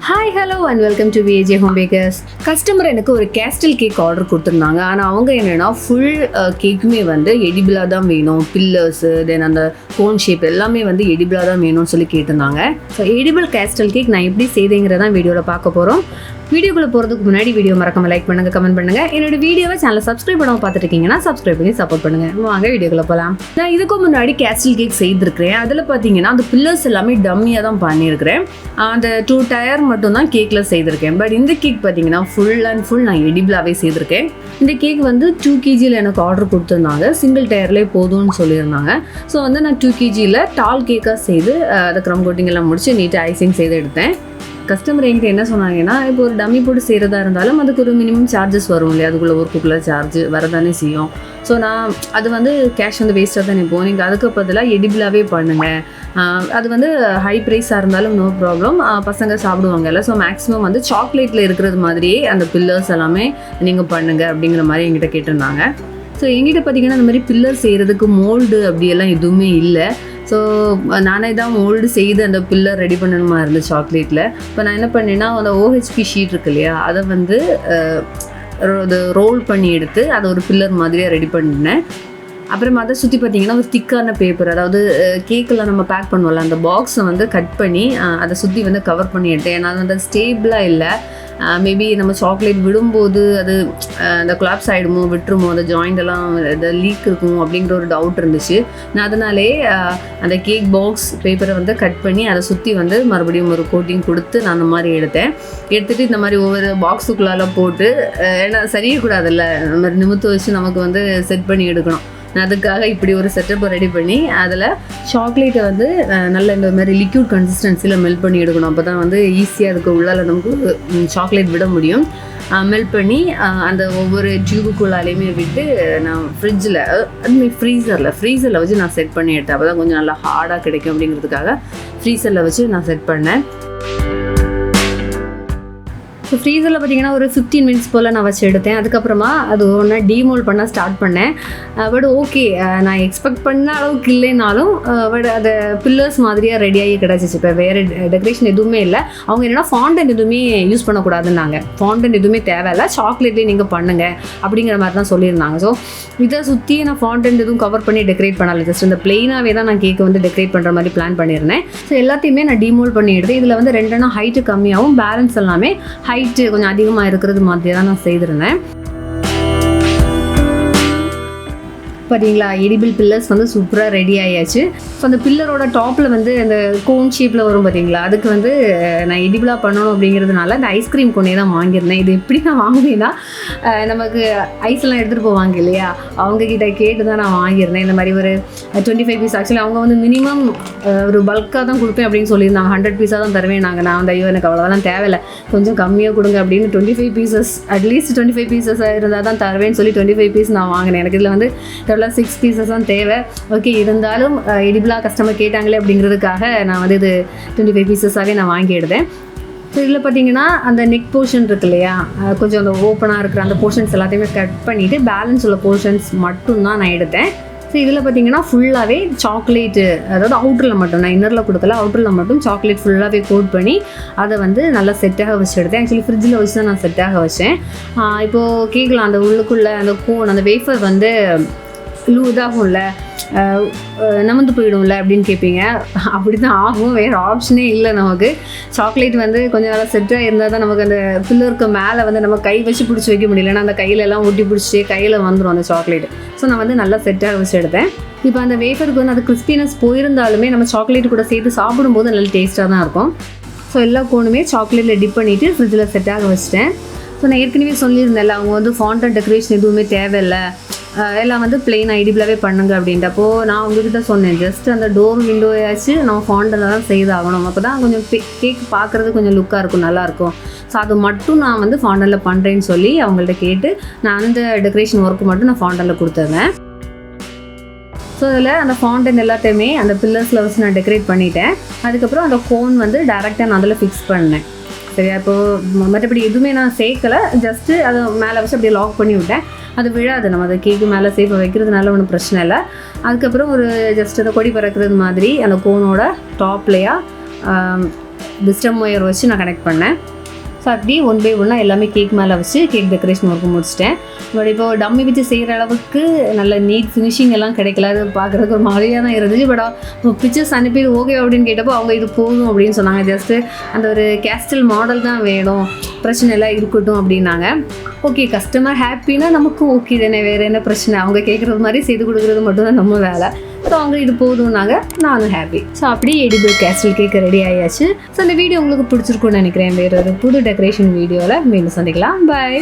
Hi hello and welcome to VAJ home packers. Customer எனக்கு ஒரு castle cake order கொடுத்துருந்தாங்க. ஆனால் அவங்க என்னென்னா ஃபுல் கேக்குமே வந்து எடிபிளாக தான் வேணும், பில்லர்ஸு தென் அந்த கோன் ஷேப் எல்லாமே வந்து எடிபிளாக தான் வேணும்னு சொல்லி கேட்டிருந்தாங்க. ஸோ எடிபிள் கேஸ்டல் கேக் நான் எப்படி செய்தேங்கிறதான் வீடியோவில் பார்க்க போகிறோம். வீடியோக்குள்ளே போகிறதுக்கு முன்னாடி வீடியோ மறக்காம லைக் பண்ணுங்கள், கமெண்ட் பண்ணுங்கள். என்னோட வீடியோவை சேனலை சப்ஸ்கிரைப் பண்ணாமல் பார்த்துருக்கீங்கன்னா சப்ஸ்கிரைப் பண்ணி சப்போர்ட் பண்ணுங்கள். வாங்க வீடியோக்குள்ளே போகலாம். நான் இதுக்கு முன்னாடி கேஸ்டல் கேக் செய்திருக்கிறேன். அதில் பார்த்தீங்கன்னா அந்த பில்லர்ஸ் எல்லாமே டம்மியாக தான் பண்ணியிருக்கிறேன். அந்த 2 டயர் மட்டும் தான் கேக்கில் செய்திருக்கேன். பட் இந்த கேக் பார்த்தீங்கன்னா ஃபுல் அண்ட் ஃபுல் நான் எடிபிளாகவே செய்திருக்கேன். இந்த கேக் வந்து 2 kgயில் எனக்கு ஆர்டர் கொடுத்துருந்தாங்க. சிங்கிள் டயர்லேயே போதும்னு சொல்லியிருந்தாங்க. ஸோ வந்து நான் 2 kgயில் டால் கேக்காக செய்து அதை க்ரம் கோட்டிங் எல்லாம் முடிச்சு நீட்டாக ஐசிங் செய்து எடுத்தேன். கஸ்டமர் என்கிட்ட என்ன சொன்னாங்கன்னா, இப்போ ஒரு டம்மி போட்டு செய்கிறதா இருந்தாலும் அதுக்கு ஒரு மினிமம் சார்ஜஸ் வரும் இல்லையா, அதுக்குள்ளே ஒரு குக்கில் சார்ஜ் வரதானே செய்யும். ஸோ நான் அது வந்து கேஷ் வந்து வேஸ்ட்டாக தான் இப்போ நீங்கள் அதுக்கு பதிலாக எடிபிளாகவே பண்ணுங்கள். அது வந்து ஹை ப்ரைஸாக இருந்தாலும் நோ ப்ராப்ளம், பசங்க சாப்பிடுவாங்கல்ல. ஸோ மேக்ஸிமம் வந்து சாக்லேட்டில் இருக்கிறது மாதிரியே அந்த பில்லர்ஸ் எல்லாமே நீங்கள் பண்ணுங்கள் அப்படிங்கிற மாதிரி என்கிட்ட கேட்டிருந்தாங்க. ஸோ என்கிட்ட பார்த்தீங்கன்னா அந்த மாதிரி பில்லர் செய்கிறதுக்கு மோல்டு அப்படியெல்லாம் எதுவுமே இல்லை. ஸோ நானே தான் மோல்டு செய்து அந்த பில்லர் ரெடி பண்ணணுமா இருந்தது சாக்லேட்டில். இப்போ நான் என்ன பண்ணேன்னா, அந்த OHP ஷீட் இருக்கு இல்லையா, அதை வந்து அது ரோல் பண்ணி எடுத்து அதை ஒரு பில்லர் மாதிரியாக ரெடி பண்ணினேன். அப்புறம் அதை சுற்றி பார்த்தீங்கன்னா ஒரு திக்கான பேப்பர், அதாவது கேக்கெல்லாம் நம்ம பேக் பண்ணுவோம்ல, அந்த பாக்ஸை வந்து கட் பண்ணி அதை சுற்றி வந்து கவர் பண்ணி எடுத்தேன். ஏன்னா அது வந்து ஸ்டேபிளாக இல்லை. மேபி நம்ம சாக்லேட் விடும்போது அது அந்த கொலாப்ஸ் ஆகிடுமோ, விட்டுருமோ, அந்த ஜாயிண்ட் எல்லாம் அது லீக் இருக்கும் அப்படிங்கிற ஒரு டவுட் இருந்துச்சு. நான் அதனாலே அந்த கேக் பாக்ஸ் பேப்பரை வந்து கட் பண்ணி அதை சுற்றி வந்து மறுபடியும் ஒரு கோட்டிங் கொடுத்து நான் அந்த மாதிரி எடுத்துகிட்டு இந்த மாதிரி ஒவ்வொரு பாக்ஸுக்குள்ளால போட்டு, ஏன்னா சரியக்கூடாதுல்ல, அந்த மாதிரி நிமித்து வச்சு நமக்கு வந்து செட் பண்ணி எடுக்கணும். அதுக்காக இப்படி ஒரு செட்டப்பை ரெடி பண்ணி அதில் சாக்லேட்டை வந்து நல்ல இந்த மாதிரி லிக்யூட் கன்சிஸ்டன்சியில் மெல்ட் பண்ணி எடுக்கணும். அப்போ தான் வந்து ஈஸியாக அதுக்கு உள்ளால் நமக்கு சாக்லேட் விட முடியும். மெல்ட் பண்ணி அந்த ஒவ்வொரு டியூபுக்குள்ளாலையுமே விட்டு நான் ஃப்ரீசரில் வச்சு நான் செட் பண்ணி எடுத்தேன். அப்போ தான் கொஞ்சம் நல்லா ஹார்டாக கிடைக்கும் அப்படிங்கிறதுக்காக ஃப்ரீசரில் வச்சு நான் செட் பண்ணேன். ஸோ ஃப்ரீசரில் பார்த்தீங்கன்னா ஒரு 15 மினிட்ஸ் போல் நான் வச்சு எடுத்தேன். அதுக்கப்புறமா அது ஒன்றா டீமோல்ட் பண்ண ஸ்டார்ட் பண்ணேன். பட் ஓகே, நான் எக்ஸ்பெக்ட் பண்ண அளவுக்கு இல்லைனாலும் பட் அதை பில்லர்ஸ் மாதிரியாக ரெடியாகி கிடச்சிச்சு. இப்போ வேறு டெக்கரேஷன் எதுவுமே இல்லை. அவங்க என்னென்னா ஃபாண்டன் எதுவுமே யூஸ் பண்ணக்கூடாதுன்னாங்க. ஃபாண்டன் எதுவுமே தேவையில்லை, சாக்லேட்லேயே நீங்கள் பண்ணுங்கள் அப்படிங்கிற மாதிரி தான் சொல்லியிருந்தாங்க. ஸோ இதை சுற்றி நான் ஃபாண்டன் எதுவும் கவர் பண்ணி டெக்கரேட் பண்ணலை. ஜஸ்ட் இந்த பிளெயினாகவே தான் நான் கேக்கை வந்து டெக்கரேட் பண்ணுற மாதிரி பிளான் பண்ணியிருந்தேன். ஸோ எல்லாத்தையுமே நான் டீமோல்ட் பண்ணி எடுத்தேன். இதில் வந்து 2 ஹைட்டு கம்மியாகவும் பேலன்ஸ் எல்லாமே ஹைட்டு கொஞ்சம் அதிகமாக இருக்கிறது மாதிரி தான் நான் செய்திருந்தேன். பார்த்தீங்களா, எடிபிள் பில்லர்ஸ் வந்து சூப்பராக ரெடி ஆகியாச்சு. ஸோ அந்த பில்லரோட டாப்பில் வந்து அந்த கோன் ஷேப்பில் வரும் பார்த்தீங்களா, அதுக்கு வந்து நான் எடிபிளாக பண்ணணும் அப்படிங்கிறதுனால அந்த ஐஸ்கிரீம் கொண்டே தான் வாங்கியிருந்தேன். இது எப்படி நான் வாங்கினேன்னா, நமக்கு ஐஸ்லாம் எடுத்துகிட்டு போவாங்க இல்லையா, அவங்கக்கிட்ட கேட்டு தான் நான் வாங்கியிருந்தேன். இந்த மாதிரி ஒரு 25 பீஸ். ஆக்சுவலி அவங்க வந்து மினிமம் ஒரு பல்காக தான் கொடுப்பேன் அப்படின்னு சொல்லியிருந்தாங்க. 100 பீஸாக தான் தருவேன் நாங்கள். நான் வந்து ஐயோ எனக்கு அவ்வளோதான் தேவையில்லை, கொஞ்சம் கம்மியாக கொடுங்க அப்படின்னு 25 பீசஸ், அட்லீஸ்ட் 25 பீசஸாக இருந்தால் தான் தருவேன்னு சொல்லி 25 பீஸ் நான் வாங்கினேன். எனக்கு இதில் வந்து 6 பீசஸ் தான் தேவை. ஓகே, இருந்தாலும் எடிபிளாக கஸ்டமர் கேட்டாங்களே அப்படிங்கிறதுக்காக நான் வந்து இது 25 பீசஸாகவே நான் வாங்கி எடுத்தேன். ஸோ இதில் பார்த்தீங்கன்னா அந்த நெக் போர்ஷன் இருக்கு இல்லையா, கொஞ்சம் அந்த ஓப்பனாக இருக்கிற அந்த போர்ஷன்ஸ் எல்லாத்தையுமே கட் பண்ணிவிட்டு பேலன்ஸ் உள்ள போர்ஷன்ஸ் மட்டும்தான் நான் எடுத்தேன். ஸோ இதில் பார்த்தீங்கன்னா ஃபுல்லாகவே சாக்லேட்டு, அதாவது அவுட்டரில் மட்டும், நான் இன்னரில் கொடுக்கல, அவுட்டரில் மட்டும் சாக்லேட் ஃபுல்லாகவே கோட் பண்ணி அதை வந்து நல்லா செட்டாக வச்சு எடுத்தேன். ஆக்சுவலி ஃப்ரிட்ஜில் வச்சு தான் நான் செட்டாக வச்சேன். இப்போது கேட்கலாம், அந்த உள்ளுக்குள்ளே அந்த கோன், அந்த வேஃபர் வந்து இதாகும்ல, நமந்து போயிடும்ல அப்படின்னு கேட்பீங்க. அப்படி தான் ஆகும், வேறு ஆப்ஷனே இல்லை நமக்கு. சாக்லேட் வந்து கொஞ்சம் நல்லா செட்டாக இருந்தால் தான் நமக்கு அந்த பில்லருக்கு மேலே வந்து நம்ம கை வச்சு பிடிச்சி வைக்க முடியலன்னா அந்த கையிலெல்லாம் ஒட்டி பிடிச்சி கையில் வந்துடும் அந்த சாக்லேட். ஸோ நான் வந்து நல்லா செட்டாக வச்சு எடுத்தேன். இப்போ அந்த வேஃபருக்கு வந்து அது கிறிஸ்பினஸ் போயிருந்தாலுமே நம்ம சாக்லேட் கூட சேர்த்து சாப்பிடும்போது நல்ல டேஸ்ட்டாக தான் இருக்கும். ஸோ எல்லா கோனுமே சாக்லேட்டில் டிப் பண்ணிவிட்டு ஃப்ரிட்ஜில் செட்டாக வச்சுட்டேன். ஸோ நான் ஏற்கனவே சொல்லியிருந்தேன்ல, அவங்க வந்து ஃபாண்டன் டெக்கரேஷன் எதுவுமே தேவையில்லை, எல்லாம் வந்து பிளெயின் எடிபிளாகவே பண்ணுங்க அப்படின்றப்போ நான் உங்ககிட்ட சொன்னேன், ஜஸ்ட் அந்த டோர் விண்டோயாச்சு நம்ம ஃபாண்டனில் தான் செய்தாகணும். அப்போ தான் கொஞ்சம் கேக் பார்க்குறது கொஞ்சம் லுக்காக இருக்கும், நல்லாயிருக்கும். ஸோ அது மட்டும் நான் வந்து ஃபாண்டனில் பண்ணுறேன்னு சொல்லி அவங்கள்ட்ட கேட்டு நான் அந்த டெக்கரேஷன் ஒர்க்கு மட்டும் நான் ஃபாண்டனில் கொடுத்துருந்தேன். ஸோ அதில் அந்த ஃபாண்டன் எல்லாத்தையுமே அந்த பில்லர்ஸில் வச்சு நான் டெக்கரேட் பண்ணிவிட்டேன். அதுக்கப்புறம் அந்த கோன் வந்து டேரெக்டாக நான் அதில் ஃபிக்ஸ் பண்ணேன். சரியா, இப்போது மற்றபடி எதுவுமே நான் சேர்க்கலை, ஜஸ்ட்டு அதை மேலே வச்சு அப்படியே லாக் பண்ணி விட்டேன். அது விழாது, நம்ம அதை கேக்கு மேலே சேஃபாக வைக்கிறதுனால ஒன்றும் பிரச்சனை இல்லை. அதுக்கப்புறம் ஒரு ஜஸ்ட் அதை கொடி பறக்கிறது மாதிரி அந்த கோனோட டாப்லையாக விஸ்டம் ஒயர் வச்சு நான் கனெக்ட் பண்ணேன். ஸோ அப்படி ஒன் பை ஒன்னாக எல்லாமே கேக் மேலே வச்சு கேக் டெக்கரேஷன் ஒர்க்கு முடிச்சிட்டேன். பட் இப்போ டம்மி வச்சு செய்கிற அளவுக்கு நல்ல நீட் ஃபினிஷிங் எல்லாம் கிடைக்கல. அது பார்க்குறதுக்கு ஒரு மாதிரியாக தான் இருந்துச்சு. பட் பிக்சர்ஸ் அனுப்பி ஓகே அப்படின்னு கேட்டப்போ அவங்க இது போதும் அப்படின்னு சொன்னாங்க. ஜஸ்ட்டு அந்த ஒரு கேஸ்டல் மாடல் தான் வேணும், பிரச்சனை எல்லாம் இருக்கட்டும் அப்படின்னாங்க. ஓகே, கஸ்டமர் ஹாப்பினா நமக்கும் ஓகே தானே, வேறு என்ன பிரச்சனை, அவங்க கேட்குறது மாதிரி செய்து கொடுக்குறது மட்டும்தான் நம்ம வேலை. ஸோ அவங்க இது போதும்னாங்க, நானும் ஹாப்பி. ஸோ அப்படியே எடிபிள் கேஸ்டல் கேக் ரெடி ஆயாச்சு. ஸோ அந்த வீடியோ உங்களுக்கு பிடிச்சிருக்குன்னு நினைக்கிறேன். வேறு ஒரு புது டெக்கரேஷன் வீடியோவில் மீண்டும் சந்திக்கலாம். பாய்.